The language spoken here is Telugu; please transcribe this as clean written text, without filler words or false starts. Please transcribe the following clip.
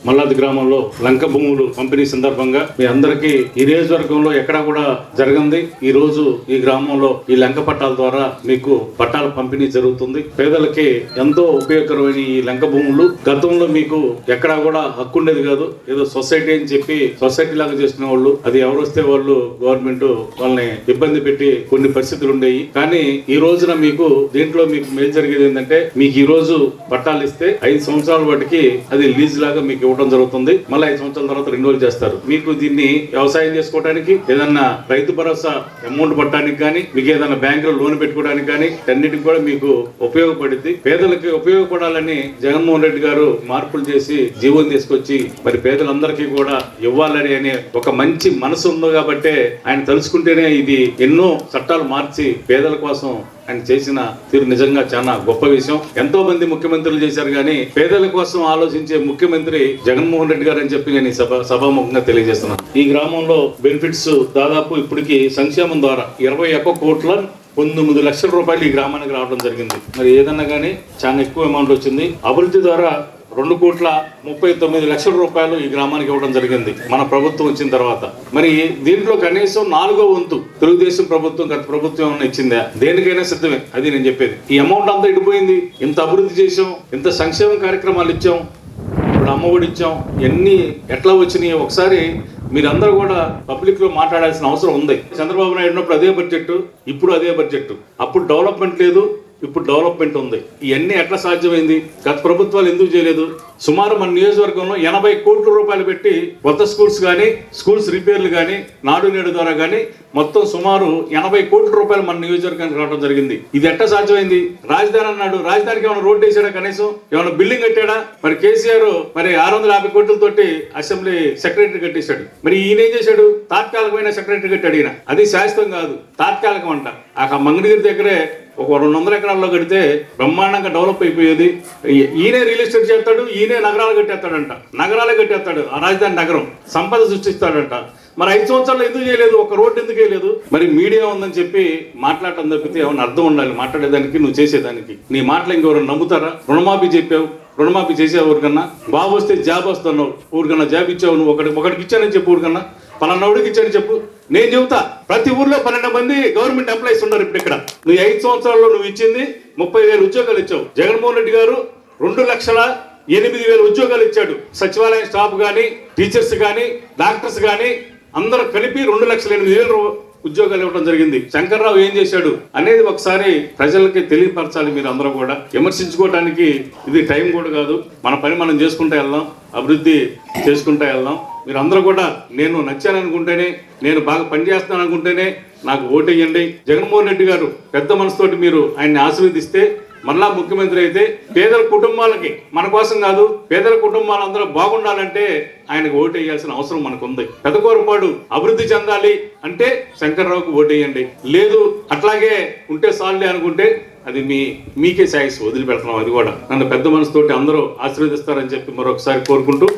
మల్లాది గ్రామంలో లంక భూములు పంపిణీ సందర్భంగా మీ అందరికీ ఈ నియోజకవర్గంలో ఎక్కడా కూడా జరగంది. ఈ రోజు ఈ గ్రామంలో ఈ లంక పట్టాల ద్వారా మీకు పట్టాల పంపిణీ జరుగుతుంది. పేదలకి ఎంతో ఉపయోగకరమైన ఈ లంక భూములు గతంలో మీకు ఎక్కడా కూడా హక్కు ఉండేది కాదు. ఏదో సొసైటీ అని చెప్పి సొసైటీ లాగా చేసుకునే వాళ్ళు, అది ఎవరు వస్తే వాళ్ళు గవర్నమెంట్ వాళ్ళని ఇబ్బంది పెట్టి కొన్ని పరిస్థితులు ఉండేవి. కానీ ఈ రోజున మీకు దీంట్లో మీకు మేలు జరిగేది ఏంటంటే, మీకు ఈ రోజు పట్టాలు ఇస్తే 5 సంవత్సరాల వాటికి అది లీజ్ లాగా మీకు ఇవ్వడం జరుగుతుంది. మళ్ళీ 5 సంవత్సరాల తర్వాత రెన్యువల్ చేస్తారు. మీకు దీన్ని వ్యవసాయం చేసుకోవడానికి, ఏదన్నా రైతు భరోసా అమౌంట్ పట్టడానికి కానీ, మీకు ఏదైనా బ్యాంకులో లోన్ పెట్టుకోవడానికి కానీ అన్నిటికి కూడా మీకు ఉపయోగపడుద్ది. పేదలకి ఉపయోగపడాలని జగన్మోహన్ రెడ్డి గారు మార్పులు చేసి జీవోని తీసుకొచ్చి మరి పేదలందరికీ కూడా ఇవ్వాలని అనే ఒక మంచి మనసు ఉంది. కాబట్టి ఆయన తలుచుకుంటేనే ఇది ఎన్నో చట్టాలు మార్చి పేదల కోసం ఆయన చేసిన తీరు నిజంగా చాలా గొప్ప విషయం. ఎంతో మంది ముఖ్యమంత్రులు చేశారు, కానీ పేదల కోసం ఆలోచించే ముఖ్యమంత్రి జగన్మోహన్ రెడ్డి గారు అని చెప్పి నేను సభాముఖంగా తెలియజేస్తున్నాను. ఈ గ్రామంలో బెనిఫిట్స్ దాదాపు ఇప్పటికి సంక్షేమం ద్వారా 21,19 లక్షల రూపాయలు ఈ గ్రామానికి రావడం జరిగింది. మరి ఏదన్నా కానీ చాలా ఎక్కువ అమౌంట్ వచ్చింది. అభివృద్ధి ద్వారా 2,39 లక్షల రూపాయలు ఈ గ్రామానికి ఇవ్వడం జరిగింది మన ప్రభుత్వం వచ్చిన తర్వాత. మరి దీంట్లో కనీసం 4వ వంతు తెలుగుదేశం ప్రభుత్వం గత ప్రభుత్వం ఏమన్నా ఇచ్చిందా? దేనికైనా సిద్ధమే. అది నేను చెప్పేది. ఈ అమౌంట్ అంతా ఇడిపోయింది. ఇంత అభివృద్ధి చేసాం, ఇంత సంక్షేమ కార్యక్రమాలు ఇచ్చాం, ఇప్పుడు అమ్మఒడి ఇచ్చాం, ఎన్ని ఎట్లా వచ్చినాయి ఒకసారి మీరందరూ కూడా పబ్లిక్ లో మాట్లాడాల్సిన అవసరం ఉంది. చంద్రబాబు నాయుడు ఉన్నప్పుడు అదే బడ్జెట్, ఇప్పుడు అదే బడ్జెట్. అప్పుడు డెవలప్మెంట్ లేదు, ఇప్పుడు డెవలప్మెంట్ ఉంది. ఇవన్నీ ఎట్లా సాధ్యమైంది? గత ప్రభుత్వాలు ఎందుకు చేయలేదు? సుమారు మన నియోజకవర్గంలో 80 కోట్ల రూపాయలు పెట్టి కొత్త స్కూల్స్ కానీ, స్కూల్స్ రిపేర్లు కానీ, నాడు నేడు ద్వారా కానీ మొత్తం సుమారు 80 కోట్ల రూపాయలు మన నియోజకవర్గానికి రావడం జరిగింది. ఇది ఎట్లా సాధ్యమైంది? రాజధాని అన్నాడు, రాజధానికి ఏమైనా రోడ్డు వేసాడా? కనీసం ఏమైనా బిల్డింగ్ కట్టాడా? మరి కేసీఆర్ మరి 650 కోట్లతోటి అసెంబ్లీ సెక్రటరీ కట్టేశాడు. మరి ఈయన ఏం చేశాడు? తాత్కాలికమైన సెక్రటరీ కట్టాడు. ఈయన అది శాశ్వతం కాదు, తాత్కాలికం అంట. ఆ మంగళగిరి దగ్గరే ఒక 200 ఎకరాల్లో కడితే బ్రహ్మాండంగా డెవలప్ అయిపోయేది. ఈయనే రియల్ ఎస్టేట్ చేస్తాడు, ఈయనే నగరాలు కట్టేస్తాడంట. నగరాలే కట్టేస్తాడు, ఆ రాజధాని నగరం సంపద సృష్టిస్తాడంట. మరి 5 సంవత్సరాలు ఎందుకు చేయలేదు? ఒక రోడ్డు ఎందుకు చేయలేదు? మరి మీడియా ఉందని చెప్పి మాట్లాడటం తప్పితే ఏమైనా అర్థం ఉండాలి మాట్లాడేదానికి, నువ్వు చేసేదానికి. నీ మాటలు ఇంకెవరు నమ్ముతారా? రుణమాఫీ చెప్పావు, రుణమాఫీ చేసావు ఊరికన్నా. బాబు వస్తే జాబ్ వస్తున్నావు, ఊరికన్నా జాబ్ ఇచ్చావు. నువ్వు ఒకటికి ఇచ్చానని చెప్పు, ఊరికన్నా పలానావుడికి ఇచ్చానని చెప్పు. నేను చెబుతా, ప్రతి ఊర్లో 12 మంది గవర్నమెంట్ ఎంప్లాయీస్ ఉన్నారు ఇప్పుడు ఇక్కడ. నువ్వు 5 సంవత్సరాల్లో నువ్వు ఇచ్చింది 30,000 ఉద్యోగాలు ఇచ్చావు. జగన్మోహన్ రెడ్డి గారు 2,08,000 ఉద్యోగాలు ఇచ్చాడు. సచివాలయం స్టాఫ్ కానీ, టీచర్స్ కానీ, డాక్టర్స్ కానీ అందరూ కలిపి 2,08,000 ఉద్యోగాలు ఇవ్వడం జరిగింది. శంకర్రావు ఏం చేశాడు అనేది ఒకసారి ప్రజలకి తెలియపరచాలి. మీరు అందరూ కూడా విమర్శించుకోవడానికి ఇది టైం కూడా కాదు. మన పని మనం చేసుకుంటూ వెళ్దాం, అభివృద్ధి చేసుకుంటూ వెళ్దాం. మీరు అందరూ కూడా నేను నచ్చాను అనుకుంటేనే, నేను బాగా పనిచేస్తాను అనుకుంటేనే నాకు ఓటేయండి. జగన్మోహన్ రెడ్డి గారు పెద్ద మనసుతోటి మీరు ఆయన్ని ఆశీర్వదిస్తే మళ్ళా ముఖ్యమంత్రి అయితే పేదల కుటుంబాలకి, మన కోసం కాదు, పేదల కుటుంబాలందరూ బాగుండాలంటే ఆయనకు ఓటేయాల్సిన అవసరం మనకు ఉంది. పెదకూరపాడు అభివృద్ధి చెందాలి అంటే శంకర్రావుకు ఓటేయండి. లేదు అట్లాగే ఉంటే సాల్లే అనుకుంటే అది మీకే ఛాయిస్, వదిలిపెడుతున్నాం. అది కూడా నన్ను పెద్ద మనసుతోటి అందరూ ఆశీర్వదిస్తారని చెప్పి మరొకసారి కోరుకుంటూ